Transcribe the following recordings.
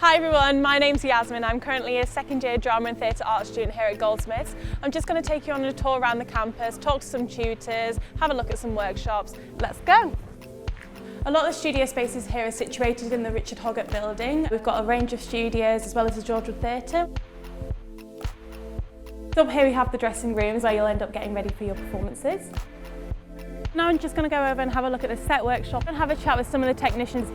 Hi everyone, my name's Yasmin. I'm currently a second year drama and theatre arts student here at Goldsmiths. I'm just going to take you on a tour around the campus, talk to some tutors, have a look at some workshops. Let's go! A lot of the studio spaces here are situated in the Richard Hoggart building. We've got a range of studios as well as the George Wood Theatre. So up here we have the dressing rooms where you'll end up getting ready for your performances. Now I'm just going to go over and have a look at the set workshop and have a chat with some of the technicians.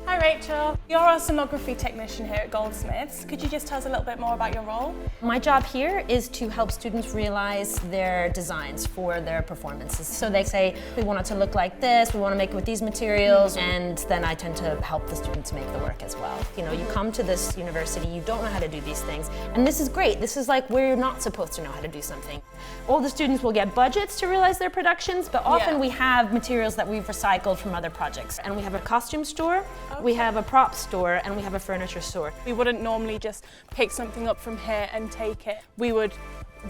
Hi Rachel, you're our Scenography Technician here at Goldsmiths. Could you just tell us a little bit more about your role? My job here is to help students realize their designs for their performances. So they say, we want it to look like this, we want to make it with these materials, and then I tend to help the students make the work as well. You know, you come to this university, you don't know how to do these things, and this is great. This is like where you're not supposed to know how to do something. All the students will get budgets to realize their productions, but often we have materials that we've recycled from other projects. And we have a costume store, we have a prop store, and we have a furniture store. We wouldn't normally just pick something up from here and take it. We would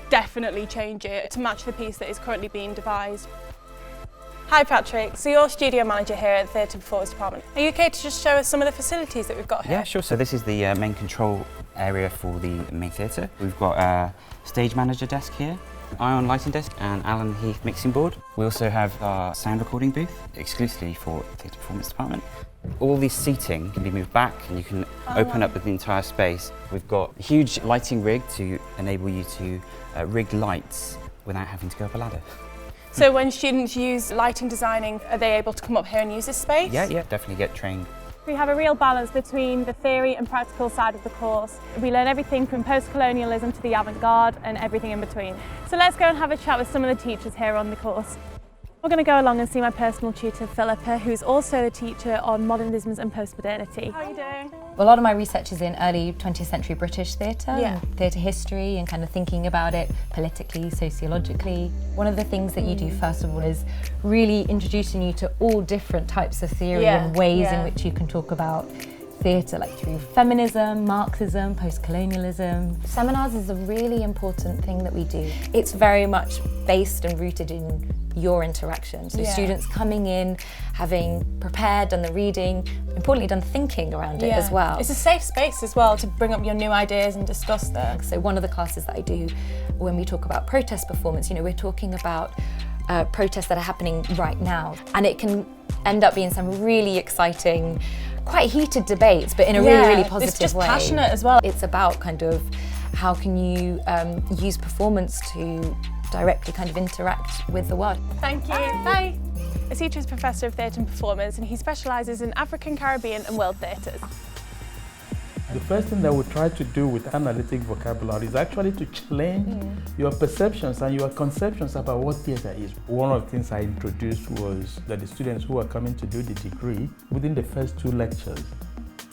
definitely change it to match the piece that is currently being devised. Hi Patrick, so you're studio manager here at the Theatre Performance Department. Are you okay to just show us some of the facilities that we've got here? Yeah, sure. So this is the main control area for the main theatre. We've got a stage manager desk here, Ion lighting desk and Alan Heath mixing board. We also have our sound recording booth exclusively for the Theatre Performance Department. All this seating can be moved back and you can open up the entire space. We've got a huge lighting rig to enable you to rig lights without having to go up a ladder. So when students use lighting designing, are they able to come up here and use this space? Yeah, definitely get trained. We have a real balance between the theory and practical side of the course. We learn everything from post-colonialism to the avant-garde and everything in between. So let's go and have a chat with some of the teachers here on the course. We're going to go along and see my personal tutor, Philippa, who's also the teacher on modernisms and post-modernity. How are you doing? A lot of my research is in early 20th century British theatre, and theatre history, and kind of thinking about it politically, sociologically. One of the things that you do first of all is really introducing you to all different types of theory and ways in which you can talk about theatre, like through feminism, Marxism, post-colonialism. Seminars is a really important thing that we do. It's very much based and rooted in your interaction. So students coming in, having prepared, done the reading, importantly done thinking around it as well. It's a safe space as well to bring up your new ideas and discuss them. So one of the classes that I do when we talk about protest performance, you know, we're talking about protests that are happening right now, and it can end up being some really exciting, quite heated debates, but in a really positive way. It's just passionate as well. It's about kind of how can you use performance to directly kind of interact with the world. Thank you. Bye. Osita is Professor of Theatre and Performance, and he specialises in African, Caribbean and world theatres. The first thing that we try to do with analytic vocabulary is actually to challenge your perceptions and your conceptions about what theatre is. One of the things I introduced was that the students who are coming to do the degree, within the first 2 lectures,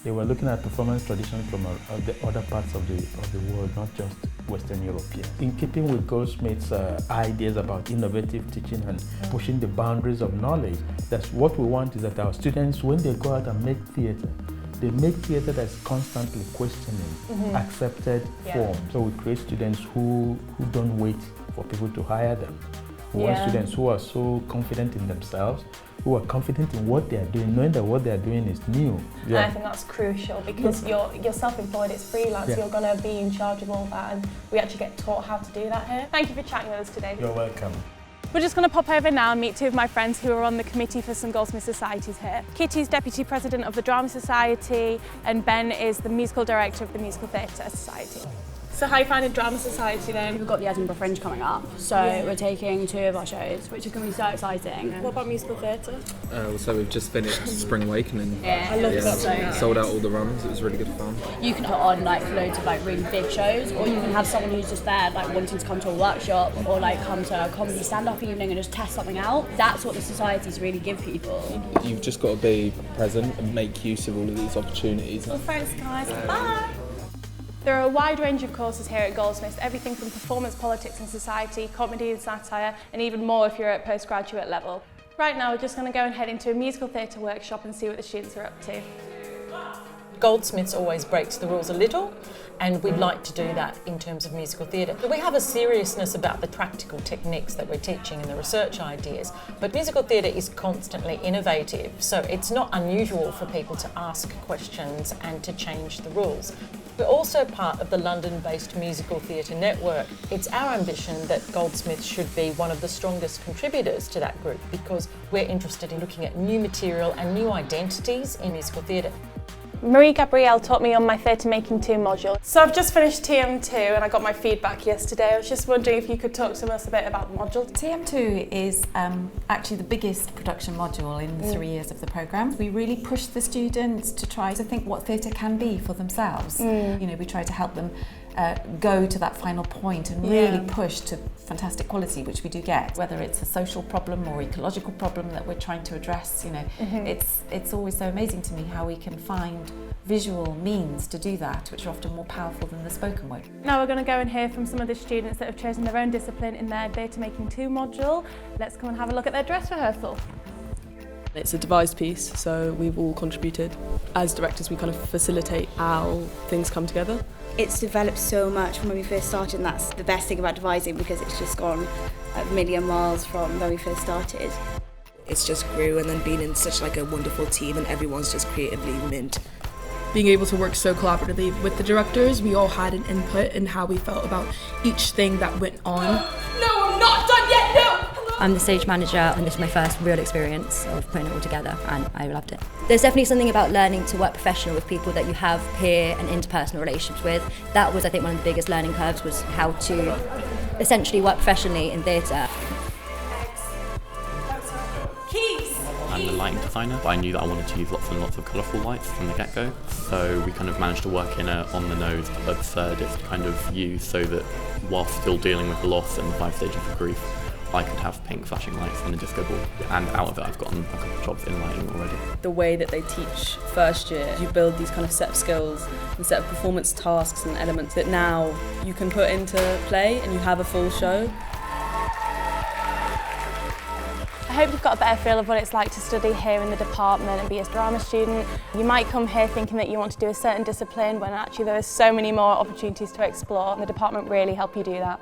they were looking at performance traditions from the other parts of the world, not just Western European. In keeping with Goldsmiths' ideas about innovative teaching and pushing the boundaries of knowledge, that's what we want, is that our students, when they go out and make theatre, they make theatre that's constantly questioning accepted form. So we create students who don't wait for people to hire them. We want students who are so confident in themselves, who are confident in what they are doing, knowing that what they are doing is new. And I think that's crucial because you're self-employed, it's freelance, you're going to be in charge of all that, and we actually get taught how to do that here. Thank you for chatting with us today. You're welcome. We're just going to pop over now and meet 2 of my friends who are on the committee for some Goldsmith societies here. Kitty's Deputy President of the Drama Society, and Ben is the Musical Director of the Musical Theatre Society. So how are you finding Drama Society then? We've got the Edinburgh Fringe coming up, so we're taking 2 of our shows, which is going to be so exciting. What about musical theatre? So we've just finished Spring Awakening. I love that. Sold out all the runs, it was really good fun. You can put on like loads of like really big shows, or you can have someone who's just there like wanting to come to a workshop or like come to a comedy stand-up evening and just test something out. That's what the societies really give people. You've just got to be present and make use of all of these opportunities. Well, thanks guys, bye! There are a wide range of courses here at Goldsmiths, everything from performance, politics and society, comedy and satire, and even more if you're at postgraduate level. Right now we're just going to go and head into a musical theatre workshop and see what the students are up to. Goldsmiths always breaks the rules a little, and we'd like to do that in terms of musical theatre. We have a seriousness about the practical techniques that we're teaching and the research ideas, but musical theatre is constantly innovative, so it's not unusual for people to ask questions and to change the rules. We're also part of the London-based musical theatre network. It's our ambition that Goldsmiths should be one of the strongest contributors to that group because we're interested in looking at new material and new identities in musical theatre. Marie-Gabrielle taught me on my Theatre Making 2 module. So I've just finished TM2 and I got my feedback yesterday. I was just wondering if you could talk to us a bit about the module. TM2 is actually the biggest production module in the 3 years of the programme. We really push the students to try to think what theatre can be for themselves. You know, we try to help them go to that final point and really push to fantastic quality, which we do get. Whether it's a social problem or ecological problem that we're trying to address, you know, it's always so amazing to me how we can find visual means to do that, which are often more powerful than the spoken word. Now we're going to go and hear from some of the students that have chosen their own discipline in their Theatre Making 2 module. Let's go and have a look at their dress rehearsal. It's a devised piece, so we've all contributed. As directors, we kind of facilitate how things come together. It's developed so much from when we first started, and that's the best thing about devising because it's just gone a million miles from when we first started. It's just grew, and then being in such like a wonderful team and everyone's just creatively mint. Being able to work so collaboratively with the directors, we all had an input in how we felt about each thing that went on. No, I'm not done yet, no! I'm the stage manager and this is my first real experience of putting it all together and I loved it. There's definitely something about learning to work professional with people that you have peer and interpersonal relationships with. That was, I think, one of the biggest learning curves, was how to essentially work professionally in theatre. I'm the lighting designer, but I knew that I wanted to use lots and lots of colourful lights from the get-go. So we kind of managed to work in a on-the-nose, absurdist kind of use so that whilst still dealing with the loss and the 5 stages of grief, I could have pink flashing lights in a disco ball. And out of it, I've gotten a couple of jobs in lighting already. The way that they teach first year, you build these kind of set of skills and set of performance tasks and elements that now you can put into play and you have a full show. I hope you've got a better feel of what it's like to study here in the department and be a drama student. You might come here thinking that you want to do a certain discipline when actually there are so many more opportunities to explore, and the department really help you do that.